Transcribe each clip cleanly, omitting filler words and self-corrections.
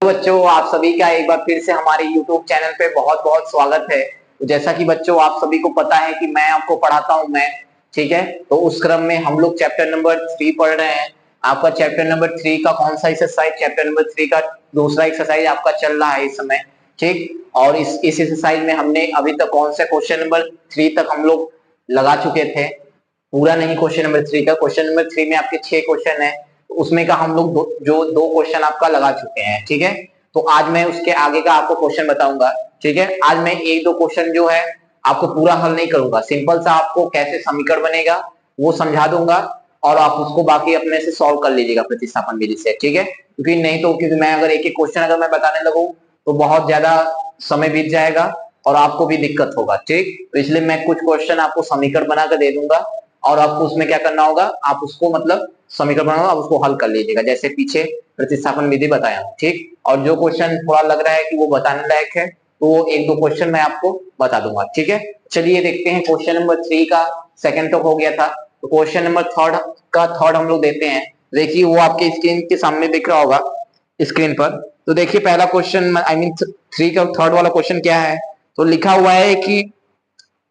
तो बच्चों आप सभी का एक बार फिर से हमारे YouTube चैनल पे बहुत बहुत स्वागत है। तो जैसा कि बच्चों आप सभी को पता है कि मैं आपको पढ़ाता हूं मैं, ठीक है। तो उस क्रम में हम लोग चैप्टर नंबर 3 पढ़ रहे हैं। आपका चैप्टर नंबर 3 का कौन सा एक्सरसाइज, चैप्टर नंबर 3 का दूसरा एक्सरसाइज आपका चल रहा है इस समय, ठीक। और इस एक्सरसाइज में हमने अभी तक कौन से क्वेश्चन नंबर 3 तक हम लोग लगा चुके थे। पूरा नहीं क्वेश्चन नंबर 3 का, क्वेश्चन नंबर 3 में आपके 6 क्वेश्चन है, उसमें का हम लोग जो दो क्वेश्चन आपका लगा चुके हैं, ठीक है। तो आज मैं उसके आगे का आपको क्वेश्चन बताऊंगा, ठीक है। आज मैं एक दो क्वेश्चन जो है आपको पूरा हल नहीं करूंगा, सिंपल सा आपको कैसे समीकरण बनेगा वो समझा दूंगा और आप उसको बाकी अपने से सॉल्व कर लीजिएगा प्रतिस्थापन विधि से, ठीक है। क्योंकि नहीं तो क्योंकि मैं अगर एक एक क्वेश्चन अगर मैं बताने लगूं तो बहुत ज्यादा समय बीत जाएगा और आपको भी दिक्कत होगा, ठीक। तो इसलिए मैं कुछ क्वेश्चन आपको समीकरण बनाकर दे दूंगा और आपको उसमें क्या करना होगा, आप उसको मतलब समीकरण बनाओ, आप उसको हल कर लीजिएगा जैसे पीछे प्रतिस्थापन विधि बताया, ठीक। और जो क्वेश्चन थोड़ा लग रहा है कि वो बताने लायक है तो वो एक दो क्वेश्चन मैं आपको बता दूंगा, ठीक है। चलिए देखते हैं क्वेश्चन नंबर 3 का सेकंड तक हो गया था, तो क्वेश्चन नंबर थर्ड हम लोग देते हैं। देखिए वो आपके स्क्रीन के सामने दिख रहा होगा स्क्रीन पर। तो देखिए पहला क्वेश्चन आई मीन 3 का थर्ड वाला क्वेश्चन क्या है। तो लिखा हुआ है कि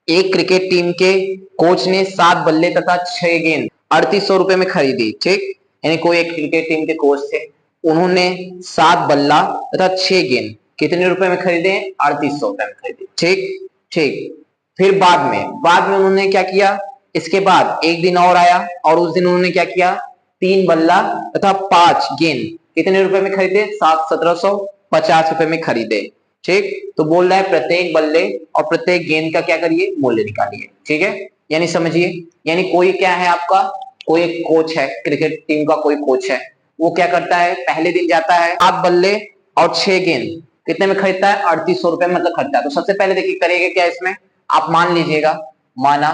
एक क्रिकेट टीम के कोच ने 7 बल्ले तथा 6 गेंद 3800 रुपए में खरीदी, ठीक। यानी कोई एक क्रिकेट टीम के कोच थे, उन्होंने 7 बल्ला तथा 6 गेंद कितने रुपए में खरीदे, 3800 रुपए में खरीदे, ठीक ठीक। फिर बाद में उन्होंने क्या किया, इसके बाद एक दिन और आया और उस दिन उन्होंने क्या किया, 3 बल्ला तथा 5 गेंद कितने रुपए में खरीदे, 1750 रुपए में खरीदे, ठीक। तो बोल रहा है प्रत्येक बल्ले और प्रत्येक गेंद का क्या करिए, मूल्य निकालिए, ठीक है। यानी समझिए, यानी कोई क्या है आपका, कोई एक कोच है, क्रिकेट टीम का कोई कोच है, वो क्या करता है, पहले दिन जाता है 7 बल्ले और 6 गेंद कितने में खरीदता है, 3800 रुपए मतलब खरीदता है। तो सबसे पहले देखिए करेगा क्या इसमें, आप मान लीजिएगा, माना,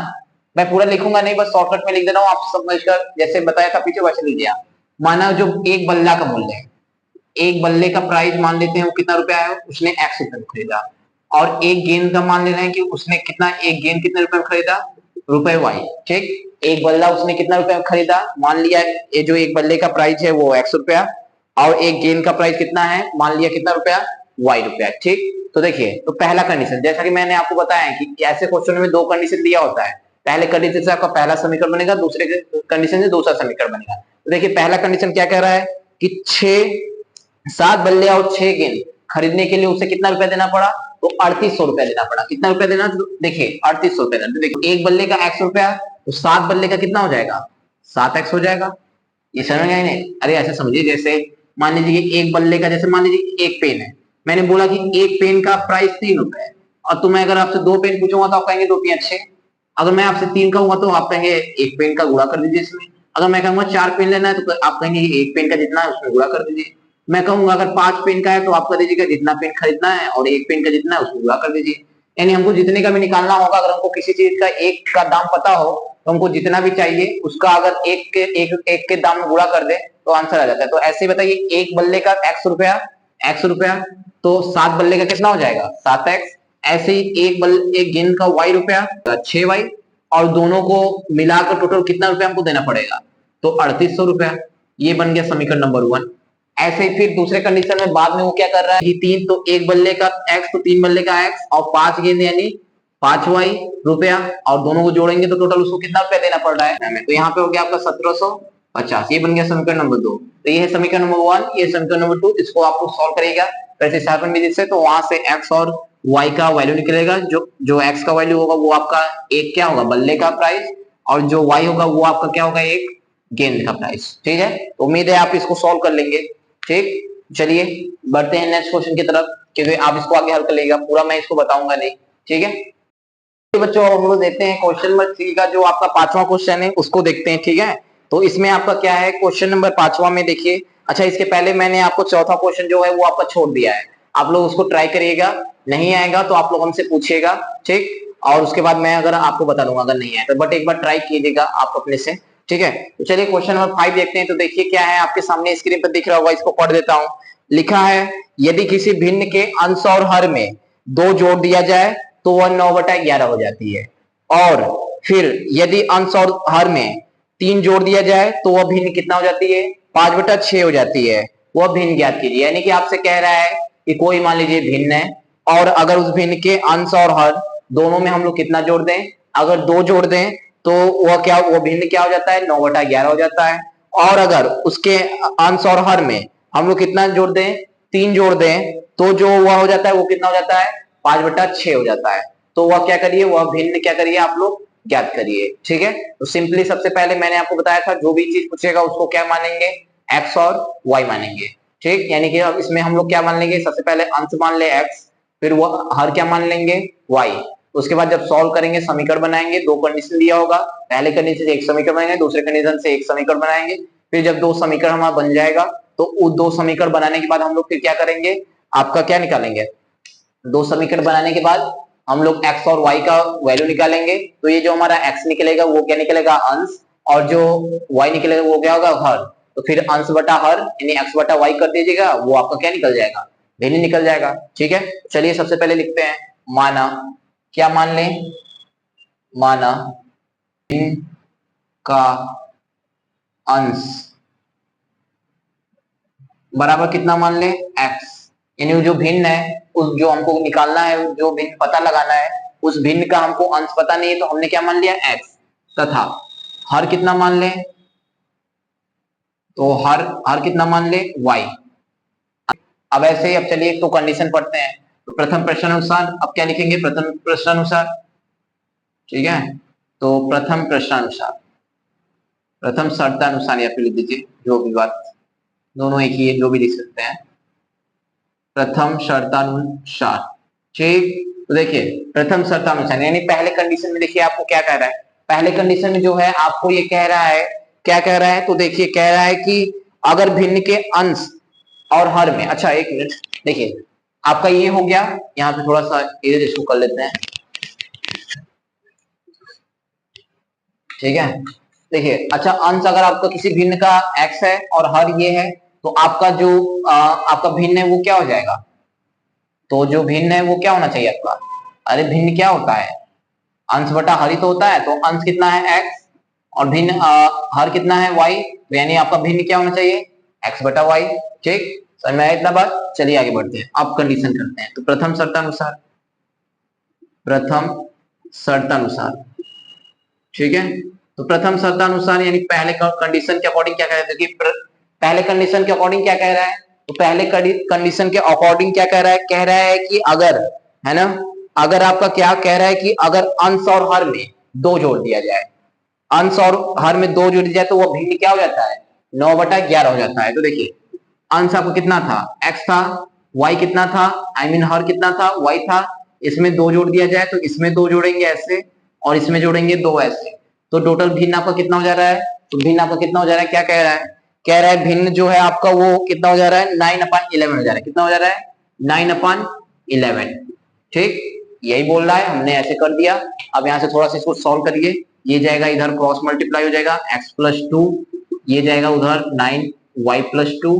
मैं पूरा लिखूंगा नहीं, बस शॉर्टकट में लिख दे रहा हूँ, आप समझकर जैसे बताया था पीछे वैसे लीजिए आप। माना जो एक बल्ला का मूल्य है, एक बल्ले का प्राइस मान लेते हैं वो कितना रुपया है, उसने एक्स रुपए में खरीदा, और एक गेंद का मान ले रहे हैं कि उसने कितना, एक गेंद कितने रुपए में खरीदा, रुपए वाई, ठीक। एक बल्ला उसने कितना रुपए में खरीदा, मान लिया ये जो एक बल्ले का प्राइस है वो एक्स रुपया, और एक गेंद का प्राइस कितना है, मान लिया कितना रुपया, वाई रुपया, ठीक। तो देखिए, तो पहला कंडीशन जैसा कि मैंने आपको बताया है कि ऐसे क्वेश्चन में 2 कंडीशन दिया होता है, पहले कंडीशन से आपका पहला समीकरण बनेगा, दूसरे कंडीशन से दूसरा समीकरण बनेगा। तो देखिए पहला कंडीशन क्या कह रहा है कि 7 बल्ले और 6 गेंद खरीदने के लिए उसे कितना रुपया देना पड़ा, तो 3800 रुपया देना पड़ा। कितना रुपया देना, तो देखिए 3800 रुपया देना। तो देखिए एक बल्ले का एक्स रुपया, तो 7 बल्ले का कितना हो जाएगा, 7x हो जाएगा। ये समझ गए नहीं, अरे ऐसे समझिए जैसे मान लीजिए एक बल्ले का, जैसे मान लीजिए एक पेन है, मैंने बोला कि एक पेन का प्राइस 3 रुपए है, और तुम्हें अगर आपसे 2 पेन पूछूंगा तो आप कहेंगे 2 पेन अच्छे। अगर मैं आपसे 3 कहूंगा तो आप कहेंगे एक पेन का गुणा कर दीजिए इसमें। अगर मैं कहूंगा 4 पेन लेना है तो आप कहेंगे एक पेन का जितना है उसमें गुणा कर दीजिए। मैं कहूंगा अगर 5 पेन का है तो आप कर दीजिएगा जितना पेन खरीदना है, और एक पेन का जितना है उसमें गुणा कर दीजिए। यानी हमको जितने का भी निकालना होगा, अगर हमको किसी चीज का एक का दाम पता हो तो हमको जितना भी चाहिए उसका अगर एक के दाम में गुणा कर दे तो आंसर आ जाता है। तो ऐसे बताइए एक बल्ले का एक्स रुपया, तो 7 बल्ले का कितना हो जाएगा, 7x। ऐसे ही एक गेंद का वाई रुपया, 6y, और दोनों को मिलाकर टोटल कितना रुपया हमको देना पड़ेगा, तो 3800 रुपया। ये बन गया समीकरण नंबर 1। ऐसे ही फिर दूसरे कंडीशन में बाद में वो क्या कर रहा है कि 3, तो एक बल्ले का एक्स, तो 3 बल्ले का एक्स, और 5 गेंद यानी 5y रुपया, और दोनों को जोड़ेंगे तो टोटल उसको कितना रुपया देना पड़ रहा है हमें, तो यहाँ पे हो गया आपका 1750। ये बन गया समीकरण नंबर 2। तो ये है समीकरण नंबर 1, ये समीकरण नंबर 2। इसको आप लोग सॉल्व करिएगा प्रतिस्थापन विधि से, तो वहां से x और y का वैल्यू निकलेगा। जो x का वैल्यू होगा वो आपका एक क्या होगा, बल्ले का प्राइस, और जो y होगा वो आपका क्या होगा, एक गेंद का प्राइस, ठीक है। तो उम्मीद है आप इसको सॉल्व कर लेंगे, ठीक। चलिए बढ़ते हैं नेक्स्ट क्वेश्चन की तरफ, क्योंकि आप इसको आगे हल कर लेगा, पूरा मैं इसको बताऊंगा नहीं, ठीक है। तो बच्चों हम लोग देखते हैं क्वेश्चन नंबर 3 का जो आपका 5वां क्वेश्चन है उसको देखते हैं, ठीक है। तो इसमें आपका क्या है, क्वेश्चन नंबर 5वां में देखिए, अच्छा इसके पहले मैंने आपको चौथा क्वेश्चन जो है वो आपका छोड़ दिया है, आप लोग उसको ट्राई करिएगा, नहीं आएगा तो आप लोग हमसे पूछिएगा, ठीक। और उसके बाद मैं अगर आपको बता दूंगा अगर नहीं आए तो, बट एक बार ट्राई कीजिएगा आप अपने से, ठीक है। तो चलिए क्वेश्चन नंबर 5 देखते हैं। तो देखिए क्या है आपके सामने स्क्रीन पर दिख रहा होगा, इसको पढ़ देता हूँ। लिखा है यदि किसी भिन्न के अंश और हर में 2 जोड़ दिया जाए तो वह 9/11 हो जाती है, और फिर यदि अंश और हर में 3 जोड़ दिया जाए तो वह भिन्न कितना हो जाती है, 5/6 हो जाती है। वह भिन्न ज्ञात कीजिए। यानी कि आपसे कह रहा है कि कोई मान लीजिए भिन्न है, और अगर उस भिन्न के अंश और हर दोनों में हम लोग कितना जोड़ दें, अगर 2 जोड़ दें तो वो भिन्न क्या हो जाता है, 9/11 हो जाता है। और अगर उसके अंश और हर में हम लोग कितना जोड़ दें, 3 जोड़ दें, तो जो वह हो जाता है वो कितना हो जाता है, 5/6 हो जाता है। तो वह क्या करिए, वह भिन्न क्या करिए आप लोग ज्ञात करिए। ठीक है, तो सिंपली सबसे पहले मैंने आपको बताया था जो भी चीज पूछेगा उसको क्या मानेंगे, एक्स और वाई मानेंगे। ठीक, यानी कि अब इसमें हम लोग क्या मान लेंगे, सबसे पहले अंश मान ले एक्स, फिर वो हर क्या मान लेंगे, वाई। उसके बाद जब सॉल्व करेंगे, समीकरण बनाएंगे, 2 कंडीशन दिया होगा, पहले कंडीशन से एक समीकरण बनाएंगे, दूसरे कंडीशन से एक समीकरण बनाएंगे। फिर जब 2 समीकरण हमारा बन जाएगा तो वो 2 समीकरण बनाने के बाद हम लोग फिर क्या करेंगे, आपका क्या निकालेंगे, 2 समीकरण बनाने के बाद हम लोग एक्स और वाई का वैल्यू निकालेंगे। तो ये जो हमारा एक्स निकलेगा वो क्या निकलेगा, अंश, और जो वाई निकलेगा वो क्या होगा, हर। तो फिर अंश बटा हर यानी एक्स बटा वाई कर दीजिएगा, वो आपका क्या निकल जाएगा, भिन्न निकल जाएगा। ठीक है, चलिए सबसे पहले लिखते हैं, माना, क्या मान लें, माना भिन्न का अंश बराबर कितना मान ले, एक्स। यानी जो भिन्न है, उस जो हमको निकालना है, जो भिन्न पता लगाना है, उस भिन्न का हमको अंश पता नहीं है, तो हमने क्या मान लिया, एक्स। तथा हर कितना मान ले, तो हर हर कितना मान ले, वाई। अब ऐसे ही अब चलिए तो कंडीशन पढ़ते हैं। तो प्रथम प्रश्नानुसार अब क्या लिखेंगे, प्रथम प्रश्नानुसार। ठीक है, तो प्रथम प्रश्नानुसार, प्रथम शर्तानुसार या फिर लिख दीजिए, जो भी बात, दोनों एक ही है, जो भी लिख सकते हैं, प्रथम शर्तानुसार। ठीक, तो देखिए प्रथम शर्तानुसार यानी पहले कंडीशन में देखिए आपको क्या कह रहा है, पहले कंडीशन में जो है आपको ये कह रहा है, क्या कह रहा है, तो देखिए कह रहा है कि अगर भिन्न के अंश और हर में, अच्छा एक मिनट, देखिए आपका ये हो गया, यहाँ पे थोड़ा सा इरेज इसको कर लेते हैं। ठीक है, देखिए अच्छा, अंश अगर आपका किसी भिन्न का x है और हर ये है, तो आपका जो आपका भिन्न है वो क्या हो जाएगा, तो जो भिन्न है वो क्या होना चाहिए आपका, अरे भिन्न क्या होता है, अंश बटा हर ही तो होता है। तो अंश कितना है, x, और भिन्न हर कितना है, y, तो यानी आपका भिन्न क्या होना चाहिए, x बटा वाई। ठीक, समझ में आया इतना बात, चलिए आगे बढ़ते हैं, अब कंडीशन करते हैं। तो प्रथम शर्तानुसार, प्रथम शर्तानुसार, ठीक है, तो प्रथम शर्तानुसार यानी पहले कंडीशन के अकॉर्डिंग क्या कह रहे थे, पहले कंडीशन के अकॉर्डिंग क्या कह रहा है, तो पहले कंडीशन के अकॉर्डिंग क्या कह रहा है, कह रहा है कि अगर, है ना, अगर आपका क्या कह रहा है कि अगर अंश और हर में 2 जोड़ दिया जाए, अंश और हर में 2 जोड़ दिया जाए, तो वो भिन्न क्या हो जाता है, 9/11 हो जाता है। तो देखिए अंश आपको कितना था, x था, y कितना था, I mean हर कितना था, y था, इसमें 2 जोड़ दिया जाए तो इसमें 2 जोड़ेंगे ऐसे, और इसमें जोड़ेंगे 2 ऐसे, तो टोटल भिन्न आपका कितना हो जा रहा है, तो भिन्न आपका कितना हो जा रहा है, क्या कह रहा है, कह रहा है भिन्न जो है आपका वो कितना हो जा रहा है, 9/11 हो जा रहा है, कितना हो जा रहा है, 9/11। ठीक, यही बोल रहा है, हमने ऐसे कर दिया। अब यहाँ से थोड़ा सा इसको सॉल्व करिए, ये जाएगा इधर क्रॉस मल्टीप्लाई हो जाएगा, x+2, ये जाएगा उधर 9y+2।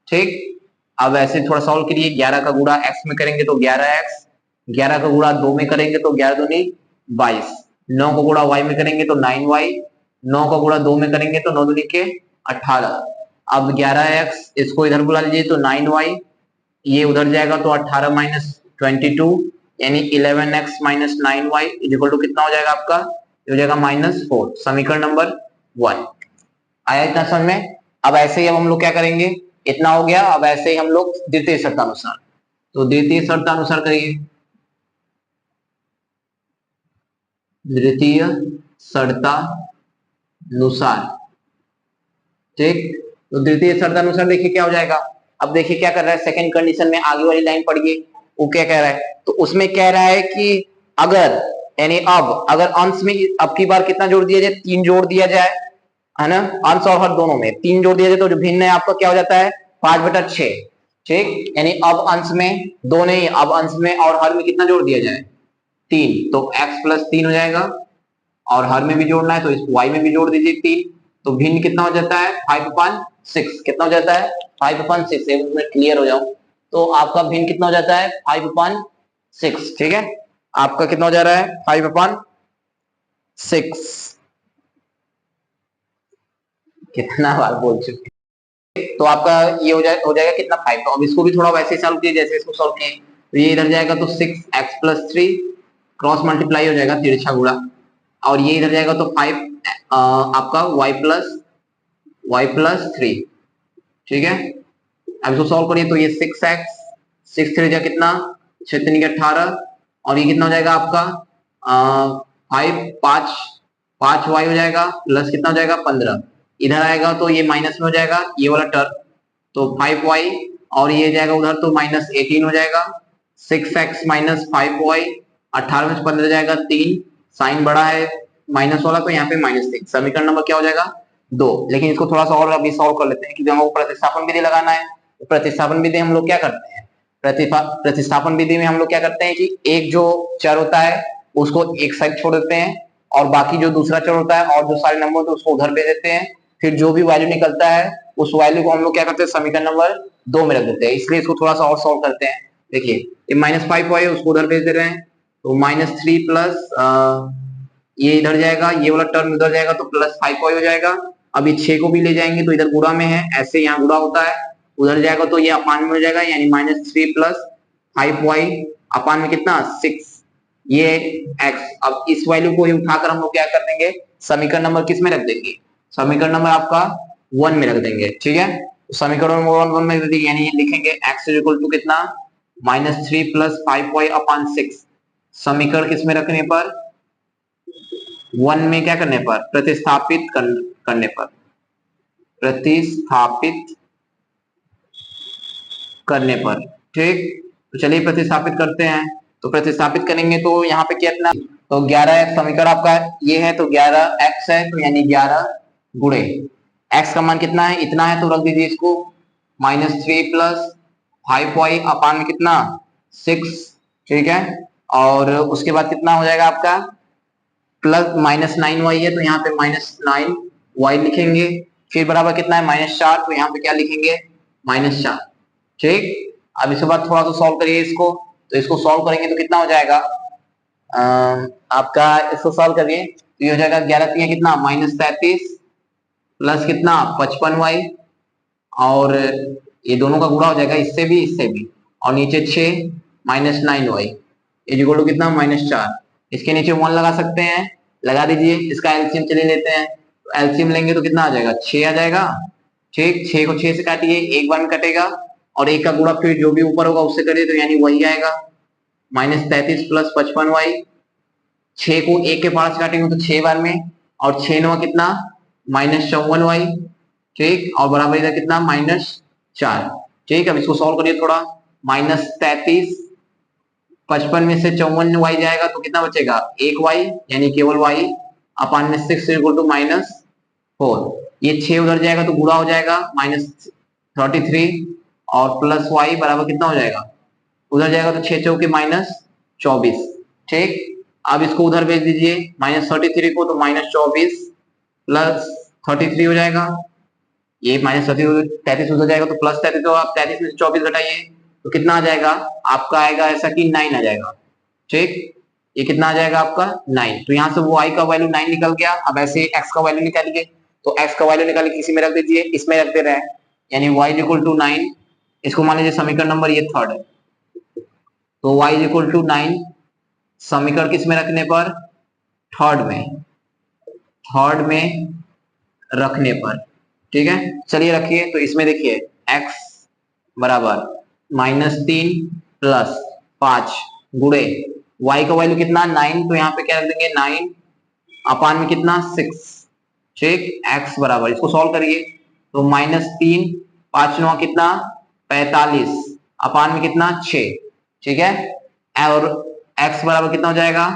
ठीक, अब ऐसे थोड़ा सॉल्व करिए, 11 का गुणा x में करेंगे तो 11x, 11 का गुणा 2 में करेंगे तो 11 दूनी 22, 9 का गुणा y में करेंगे तो 9y, 9 का गुणा 2 में करेंगे तो 9 दूनी के 18। अब 11x इसको इधर बुला लीजिए तो 9y, ये उधर जाएगा तो 18 - 22 यानी 11x - 9y इक्वल टू कितना हो जाएगा आपका, हो जाएगा -4। समीकरण नंबर 1 आया इतना समझ में। अब ऐसे ही अब हम लोग क्या करेंगे, इतना हो गया, अब ऐसे ही हम लोग द्वितीय शर्तानुसार, तो द्वितीय शर्तानुसार करिए, द्वितीय शर्तानुसार। ठीक, तो द्वितीय शर्तानुसार देखिए क्या हो जाएगा, अब देखिए क्या कर रहा है, सेकंड कंडीशन में आगे वाली लाइन पढ़िए, वो क्या कह रहा है, तो उसमें कह रहा है कि अगर, यानी अब अगर अंश में अब की बार कितना जोड़ दिया जाए, 3 जोड़ दिया जाए, है ना, अंश और हर दोनों में 3 जोड़ दिया जाए, तो जो भिन्न है आपका क्या हो जाता है, 5/6। ठीक, यानी अब अंश में 2 नहीं, अब अंश में और हर में कितना जोड़ दिया जाए, 3, तो x+3 हो जाएगा, और हर में भी जोड़ना है तो इस y में भी जोड़ दीजिए 3, तो भिन्न कितना हो जाता है, 5/6। कितना हो जाता है, 5/6, में क्लियर हो जाऊं, तो आपका भिन्न कितना हो जाता है, 5/6। ठीक है, आपका कितना हो जा रहा है, 5/6। कितना बार बोल चुके तो आपका ये हो जाएगा कितना 5। तो अब इसको भी थोड़ा वैसे सॉल्व किए जैसे इसको सॉल्व किए, तो ये इधर जाएगा तो 6x+3 क्रॉस मल्टीप्लाई हो जाएगा तिरछा गुणा, और ये इधर जाएगा तो 5 आपका y+3, ठीक है। अब इसको सॉल्व करिए तो ये 6x, 6 3 जा कितना 6 3 18, और ये कितना हो जाएगा आपका 5 y हो जाएगा प्लस कितना हो जाएगा 15, इधर आएगा तो ये माइनस में हो जाएगा ये वाला टर्म, तो 5y, और ये जाएगा उधर तो -18 हो जाएगा, 6x माइनस 5y, 18 में से 15 जाएगा 3, साइन बड़ा है माइनस वाला तो यहाँ पे -6, समीकरण नंबर क्या हो जाएगा 2। लेकिन इसको थोड़ा सा और अभी सॉल्व कर लेते हैं क्योंकि हमको प्रतिस्थापन विधि लगाना है। तो प्रतिस्थापन विधि हम लोग क्या करते हैं, प्रतिस्थापन विधि में हम लोग क्या करते हैं कि एक जो चर होता है उसको एक साइड छोड़ देते हैं, और बाकी जो दूसरा चर होता है और जो सारे नंबर होते हैं उसको उधर भेज देते हैं, फिर जो भी वैल्यू निकलता है उस वैल्यू को हम लोग क्या करते हैं समीकरण नंबर 2 में रख देते हैं। इसलिए इसको थोड़ा सा और सॉल्व करते हैं। देखिए ये -5y है उसको उधर भेज दे रहे हैं, तो -3 प्लस ये इधर जाएगा, ये वाला टर्म उधर जाएगा तो +5y हो जाएगा। अब ये 6 को भी ले जाएंगे तो इधर गुणा में है, ऐसे यहाँ गुणा होता है, उधर जाएगा तो ये अपान में हो जाएगा, यानी -3 प्लस 5y अपान में कितना 6, ये x। अब इस वैल्यू को ही उठाकर हम लोग क्या कर देंगे समीकरण नंबर किस में रख देंगे, समीकरण नंबर आपका 1 में रख देंगे, ठीक है। तो समीकरण नंबर 1 में रख देंगे, यानी ये लिखेंगे x इक्वल टू कितना -3 प्लस 5y अपान 6, समीकरण किस में रखने पर 1 में क्या करने पर प्रतिस्थापित करने पर, प्रतिस्थापित करने पर, ठीक। तो चलिए प्रतिस्थापित करते हैं। तो प्रतिस्थापित करेंगे तो यहाँ पे कितना, तो 11x समीकरण आपका ये है, तो 11x है, तो यानी 11 गुणे x का मान कितना है इतना है, तो रख दीजिए इसको -3 प्लस 5y अपान में कितना 6, ठीक है। और उसके बाद कितना हो जाएगा आपका प्लस -9y है, तो यहाँ पे -9y लिखेंगे, फिर बराबर कितना है -4, तो यहाँ पे क्या लिखेंगे -4, ठीक। अब इसके बाद थोड़ा सा सॉल्व करिए इसको, तो इसको सॉल्व करेंगे तो कितना हो जाएगा आपका, इसको सॉल्व करिए तो ये हो जाएगा 11 3 कितना -33 प्लस कितना 55y, और ये दोनों का गुणा हो जाएगा इससे भी, और नीचे 6 -9y इक्वल टू कितना -4, इसके नीचे 1 लगा सकते हैं, लगा दीजिए। इसका एलसीएम चलिए लेते हैं, तो एलसीएम लेंगे तो कितना आ जाएगा 6 आ जाएगा, ठीक। 6 को 6 से काटिए, एक बार में कटेगा, और एक का गुणा फिर जो भी ऊपर होगा उससे करिए, तो यानी वही आएगा -33 प्लस 55y, 6 को 1 के पास काटेंगे तो 6 बार में, और 6 9 कितना -54y, ठीक, और बराबर इधर कितना -4, ठीक। अब इसको सॉल्व करिए थोड़ा, -33 55 में से 54y जाएगा तो कितना बचेगा 1y, यानी केवल y अपान में 6 इक्वल टू -4, ये 6 उधर जाएगा तो गुणा हो जाएगा -33, और प्लस y बराबर कितना हो जाएगा उधर जाएगा तो 6 चौके -24, ठीक। अब इसको उधर भेज दीजिए -33 को, तो -24 प्लस 33 हो जाएगा, ये -33 उधर जाएगा तो प्लस 33, तो आप 33 में से 24 घटाइए तो कितना आ जाएगा आपका, आएगा ऐसा कि 9 आ जाएगा, ठीक। ये कितना आ जाएगा आपका 9, तो यहाँ से वो y का वैल्यू 9 निकल गया। अब ऐसे x का वैल्यू निकालिए, तो x का वैल्यू निकालिए किसी में रख दीजिए, इसमें रख दे रहे हैं, यानी y इक्वल टू 9, इसको मान लीजिए समीकरण नंबर ये थर्ड है, तो y इक्वल टू 9 समीकरण किस में रखने पर थर्ड में रखने पर, ठीक है। चलिए रखिए, तो इसमें देखिए x बराबर -3 प्लस 5 गुणे y का वैल्यू कितना 9, तो यहाँ पे क्या रख देंगे 9 अपान में कितना 6, ठीक। x बराबर, इसको सॉल्व करिए तो -3 5 9 कितना 45 अपान में कितना 6, ठीक है। और x बराबर कितना हो जाएगा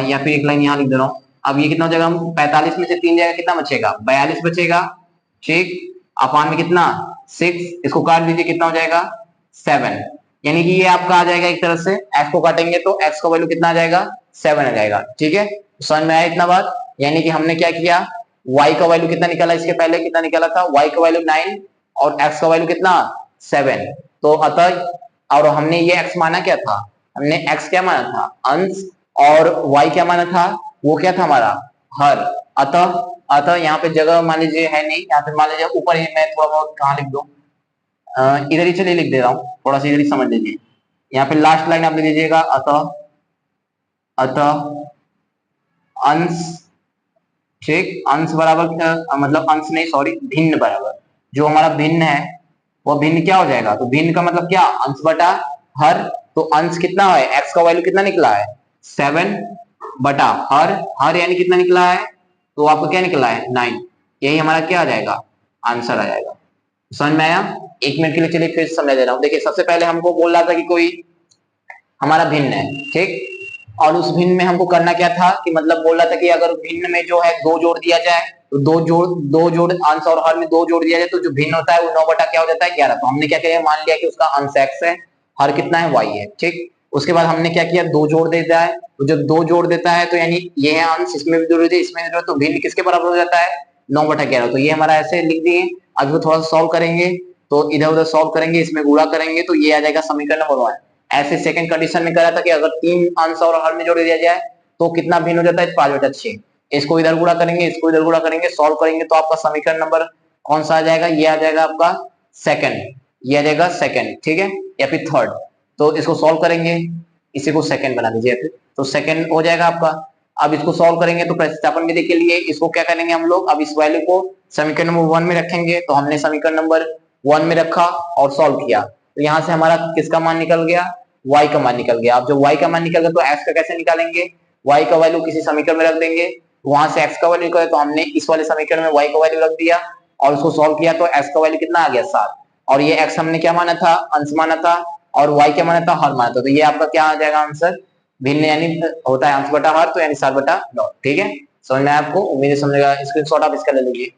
या फिर एक लाइन यहाँ लिख दे रहा हूँ, अब ये कितना हो जाएगा 45 में से 3 जाएगा कितना बचेगा 42 बचेगा, ठीक। अपान में कितना 6, इसको काट दीजिए कितना हो जाएगा 7, यानी कि ये आपका आ जाएगा एक तरह से, x को काटेंगे तो x का वैल्यू कितना आ जाएगा 7 आ जाएगा, ठीक है। समझ में आया इतना बात, यानी कि हमने क्या किया y का वैल्यू कितना निकाला, इसके पहले कितना निकाला था y का वैल्यू 9 और x का वैल्यू कितना 7, तो अतः और हमने ये x माना क्या था, हमने x क्या माना था अंश, और y क्या माना था वो क्या था हमारा हर, अतः अतः यहाँ पे जगह मान लीजिए है नहीं, यहाँ पे मान लीजिए ऊपर ही मैं थोड़ा बहुत कहाँ लिख दूं, इधर ही चलिए लिख दे रहा हूँ, थोड़ा सा इधर ही समझ लीजिए। यहाँ पे लास्ट लाइन आप लिख लीजिएगा, अतः अतः अंश, ठीक, अंश बराबर मतलब अंश नहीं सॉरी, भिन्न बराबर, जो हमारा भिन्न है वो भिन्न क्या हो जाएगा, तो भिन्न का मतलब क्या, अंश बटा हर। तो अंश कितना है, एक्स का वैल्यू कितना निकला है 7 बटा हर, हर यानी कितना निकला है, तो आपको क्या निकला है 9। यही हमारा क्या आ जाएगा, आंसर आ जाएगा। समझ में आया? एक मिनट के लिए चलिए फिर समझा दे रहा हूँ। देखिए सबसे पहले हमको बोल रहा था कि कोई हमारा भिन्न है, ठीक, और उस भिन्न में हमको करना क्या था कि मतलब बोल रहा था कि अगर भिन्न में जो है दो जोड़ दिया जाए, तो दो जोड़ अंश और हर में दो जोड़ दिया जाए, तो जो भिन्न होता है वो 9 बटा क्या हो जाता है 11। तो हमने क्या किया, मान लिया कि उसका अंश x है, हर कितना है y है, ठीक। उसके बाद हमने क्या किया, दो जोड़ देता है, तो जब दो जोड़ देता है तो यानी ये है अंश, इसमें भी जोड़ दिया, इसमें जोड़, तो भिन्न किसके बराबर हो जाता है 9 बटा 11। तो ये हमारा ऐसे लिख दिए। अब इसको थोड़ा सा सॉल्व करेंगे, तो इधर उधर सॉल्व करेंगे, इसमें गुणा करेंगे, तो ये आ जाएगा समीकरण नंबर 1। ऐसे सेकंड कंडीशन में करा था कि अगर तीन अंश और हर में जोड़ दिया जाए तो कितना भिन्न हो जाता है 5/6। इसको इधर गुणा करेंगे, इसको इधर गुणा करेंगे, सॉल्व करेंगे, तो आपका समीकरण नंबर कौन सा आ जाएगा, ये आ जाएगा आपका सेकंड, ये आ जाएगा सेकंड, ठीक है, या फिर थर्ड। तो इसको सॉल्व करेंगे, इसी को सेकंड बना दीजिए फिर, तो सेकंड हो जाएगा आपका। अब इसको सॉल्व करेंगे तो प्रतिस्थापन विधि के लिए इसको क्या करेंगे हम लोग, अब इस वैल्यू को समीकरण नंबर 1 में रखेंगे। तो हमने समीकरण नंबर 1 में रखा और सॉल्व किया, तो यहाँ से हमारा किसका मान निकल गया, y का मान निकल गया। अब जब y का मान निकल गया तो x का कैसे निकालेंगे, y का वैल्यू किसी समीकरण में रख देंगे, वहां से x का वैल्यू निकले, तो हमने इस वाले समीकरण में y का वैल्यू रख दिया और उसको सॉल्व किया, तो x का वैल्यू कितना आ गया 7। और ये x हमने क्या माना था, अंश माना था, और y क्या माना था, हर माना था। तो ये आपका क्या आ जाएगा आंसर, भिन्न यानी होता है अंश बटा हर, तो यानी 7/9। ठीक है, समझ में आया आपको, उम्मीद है समझेगा। स्क्रीनशॉट आप इसका ले लीजिए।